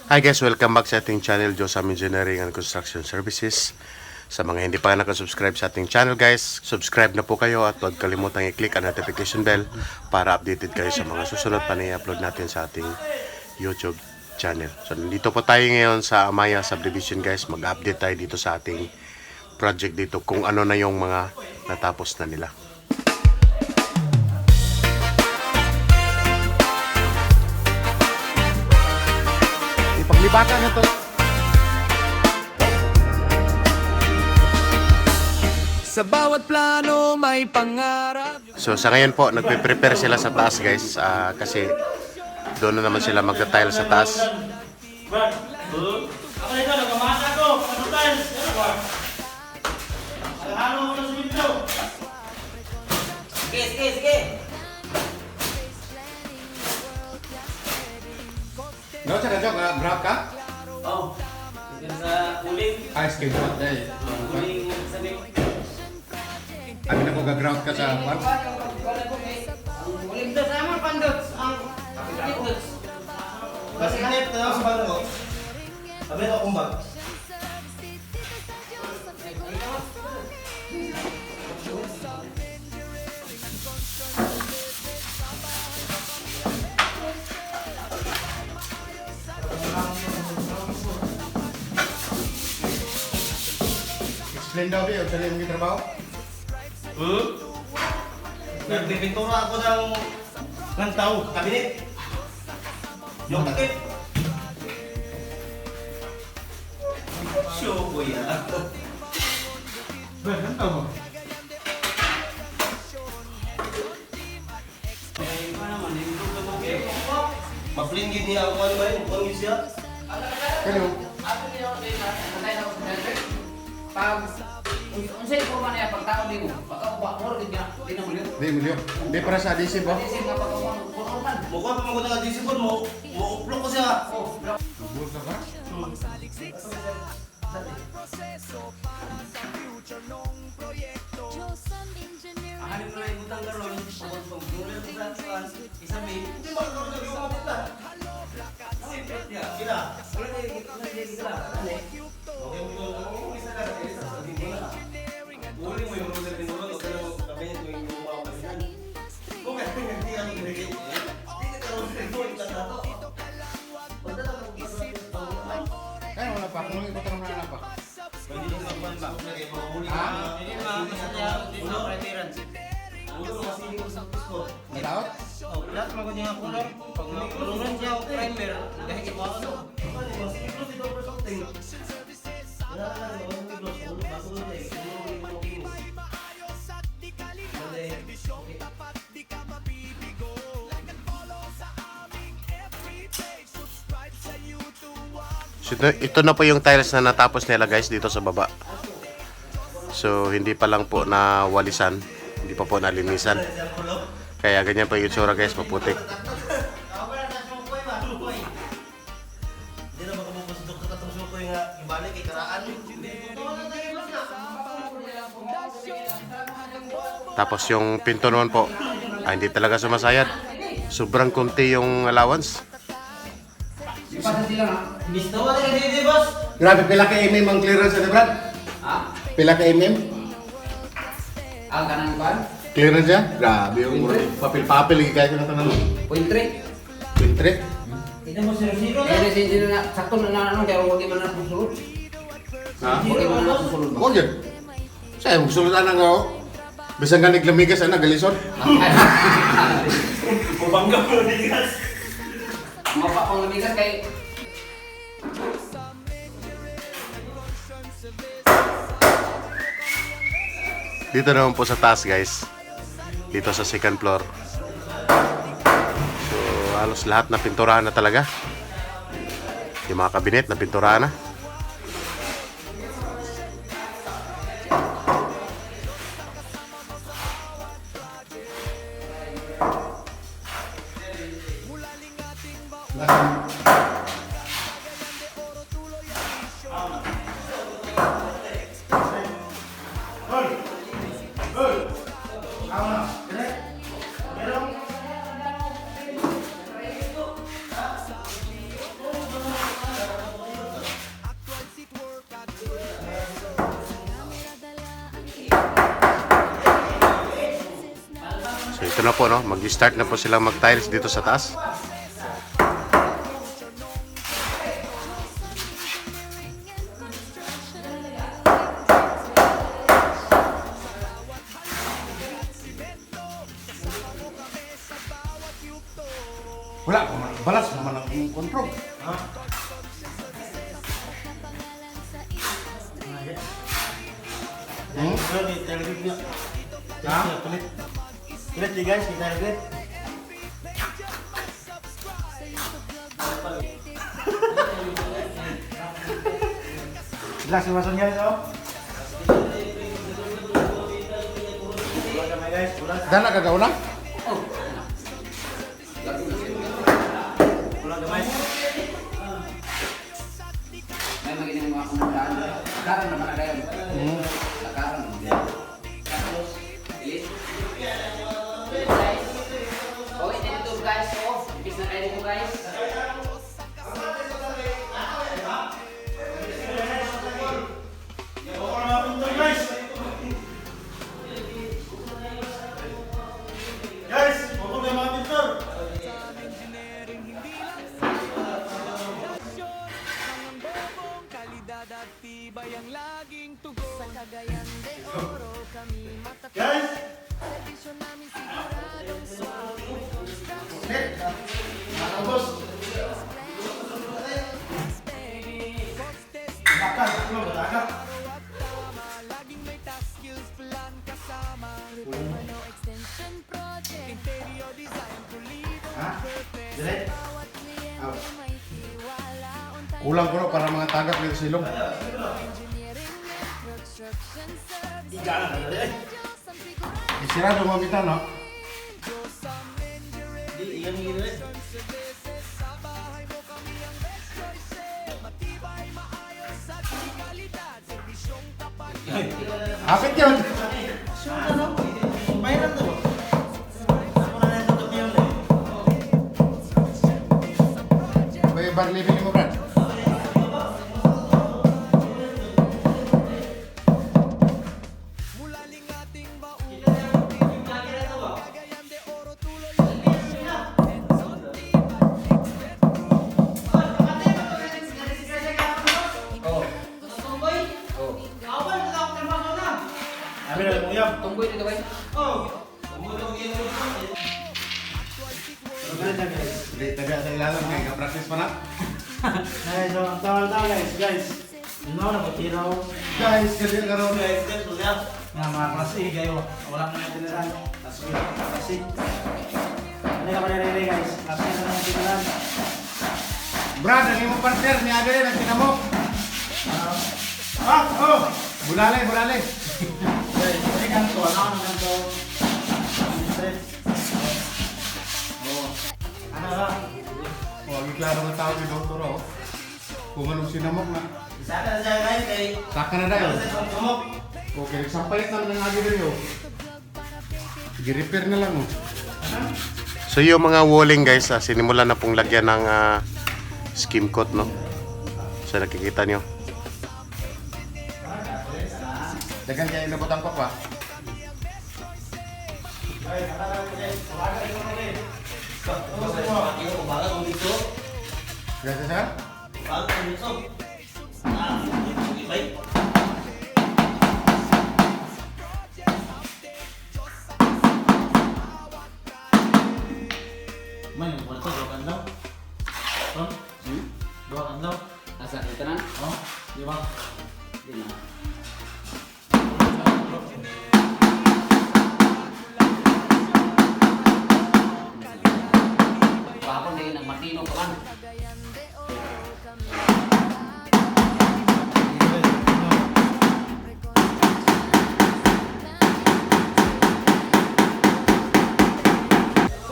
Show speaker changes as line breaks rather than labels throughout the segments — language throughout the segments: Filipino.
Hi guys, welcome back sa ating channel, Josam Engineering and Construction Services. Sa mga hindi pa nakasubscribe sa ating channel guys, subscribe na po kayo at huwag kalimutang i-click ang notification bell para updated kayo sa mga susunod pa na i-upload natin sa ating YouTube channel. So nandito po tayo ngayon sa Amaya Subdivision guys, mag-update tayo dito sa ating project dito kung ano na yung mga natapos na nila. Ipaglibatan na to.
Sa bawat plano may pangarap.
So sa ngayon po, nagpe-prepare sila sa taas guys, kasi doon na naman sila magta-tile sa taas.
Sige.
No, sa kadyo, grab ka?
Oh, hanggang sa uling.
Ay, schedule dahil.
Uling sa ning.
Abi na ko ga-ground ka sa park?
Uling dos naman pandots. Ang pandots.
Kasi kanip na sa bago mo. Sabi ko kumbag.
Explain daw di, saan yung trabaho?
Nagpipintura ako ng tao, kabinet. Yung takip. Show ko yan.
Ba, saan tao mo?
Maplingid niya ako ano ba yun? Pangit siya.
Kano?
Pag unsay ko man ya pagtaon nimo, pagkakuha mo rin di na mulyo.
Di, milyo. Di para sa adhesive ba?
Kasi nga pagkakuha mo puno man.
Mukha pa mga taga disipon mo. Mo-upload ko siya.
Oh,
Bubul ka ba?
ahanin mo na yung butang karon, pag mulir ko sa tuan, isabi,
Hindi makakaroon ng lumapit na. Sila.
wala na yung gitla.
Okay mo yung isa ka. Isa sa tingin. Uli mo yung mga tinulog. Okay na mo kabinet mo yung mga kabinet. Kung kaya hindi ako ginigit. Hindi ka karoon ng ito. Punta lang ako sa
Kaya wala pa, kung ikot ang na pa.
pwede yung magban ba? Lagay mga huli.
Ha?
Hindi makakasya niya dito criterion.
Ulo mo kasi yung sa pisko.
May taot?
Oh, lahat mga niya kulor. Pag makulungan siya o primer, dahil ito ano.
Ano mas ito dito for something. Wala na lang yung gloss. Ulo bago na tayo. Ulo mo yung mga kinis.
So, ito na po yung tiles na natapos nila guys dito sa baba. So hindi pa lang po nawalisan, hindi pa po nalinisan. Kaya ganyan po yung itsura guys, maputik.
Hindi na makapapasok sa katong sukoy nga ibalik kay karaan.
Tapos yung pinto noon po, hindi talaga sumasayad. Sobrang konti yung allowance.
Gusto mo na hindi boss?
Grabe, pila ka mm ang clearance sa Brad?
Ha?
Pila ka mm?
Ang kanang ban?
Clearance niya? Grabe yung papel-papel, kaya ko na tanong.
Point 3.
Pintre?
Ito mo zero
Eh, sino na sakto na ano kaya huwag man na susunod.
Ha?
Huwag man na susunod ba?
Huwag yun. Sa'yo, magsulat na nga ako. Bisang ka naglamigas, galison.
Mabangga mo digas.
Mapa pang lumigas kay
Dito naman po sa taas guys, dito sa second floor. So halos lahat na pinturahan na talaga. Yung mga kabinet na pinturahan na. ito na po, no? Mag-start na po silang mag-tiles dito sa taas.
Wala, balas naman ang control.
Kulit di guys, kita kulit. Jelas masuk guys, oh.
Dana kagak ulang?
May magiling mga kumandaan. Lakaran naman na kayo. Lakaran. Tapos, ilit. Oh, ito dito guys. Oh, ipis na kayo dito guys.
Guys, huwag kayo mga pintor.
Kalidad at tibay ang laging tugon. Sa Cagayan de Oro kami matatag.
Guys,
Servisyo namin siguradong suave.
tapos. Makan, ano ba tayo?
Laging may task skills plan kasama. Returno extension project. Interior design pulido.
Ha? Direct?
Bawat kliyente may tiwala.
Kulang ko para mga tagap ng silong.
Engineering network construction service.
Ika na dali.
Diyos ang sigurado.
Isirado mo kita, no?
Di, iyan yung gini.
Sa bahay mo kami ang best choice. Matibay, maayos at kalidad. Serbisyong tapat.
Hapit yun.
Sure na no? Mayroon to. Ako na natutok yun eh.
May bar living mo, Brad.
Mulaling ating baon. Cagayan de Oro tuloy ang misyon. Edson
Amin na mo yan.
Tunggoy dito guys.
Taga sa ilalim, may ka-practice pa na.
Guys, so, tawal-tawal guys. Ano na patiraw?
Guys, kasi karoon.
Guys, ulit. Nga mga klase kayo. Wala na yung tiniran. Tapos ulit klase. Ano ka maniriri guys? Klase na yung tiniran.
Brad, ang iyong partner, ni Adele, nagtina mo.
Oh!
Bulale, bulale.
Guys, ini kan to. Ano naman to? Ano ba?
Oh, giklaro ng tao ni Doktor, oh. Kung anong sinamok na.
Isa ka na dyan guys. Kay...
Saka na dayo.
Sa sumok.
Okay, nagsampayat naman ng Adele yun. Gi-repair na lang, oh.
So yung mga walling guys, sinimulan na pong lagyan ng skim coat, no? So nakikita nyo.
Dagan kayo inabutan pa pa.
Ay, nakakala ko guys. Wala ka ito rin. Gusto mo? Umaga kung dito.
Gracias, sir.
Umaga kung dito. Ah, ibay. Man, wala to, dua kanlaw. Ton? Dua kanlaw.
Asa dito na?
Oh, di ba?
Di na. Kahapon din nagmatino pa man.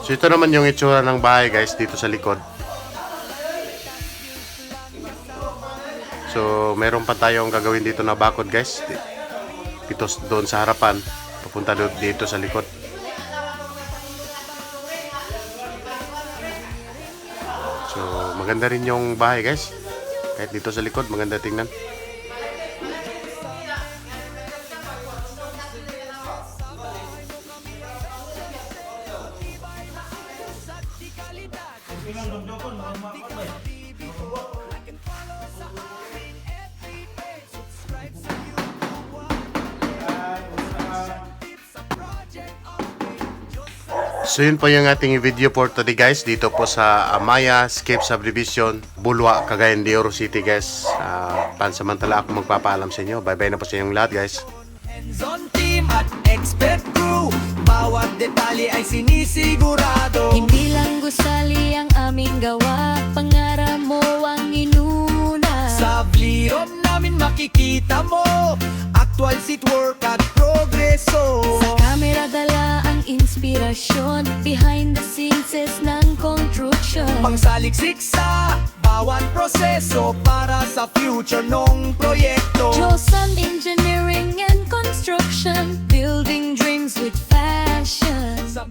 So ito naman yung itsura ng bahay guys dito sa likod. So meron pa tayong gagawin dito na bakod guys. Dito doon sa harapan, papunta dito sa likod. So maganda rin yung bahay guys. Kahit dito sa likod, maganda tingnan. So yun po yung ating video for today guys, dito po sa Amaya Escape Subdivision, Bulwa, Cagayan de Oro City guys. Pansamantala ako magpapaalam sa inyo. Bye bye na po sa inyong lahat guys.
Hands-on team at expert crew, bawat detalye ay sinisigurado.
Hindi lang gusali ang aming gawa, pangarap mo ang inuna.
Sa vlog namin makikita mo actual seatwork at progreso.
Sa camera dala ang inspirasyon, behind the scenes ng construction.
Pangsaliksik sa bawat proseso para sa future nung proyekto.
Josan Engineering and Construction, building dreams with fashion.
Sa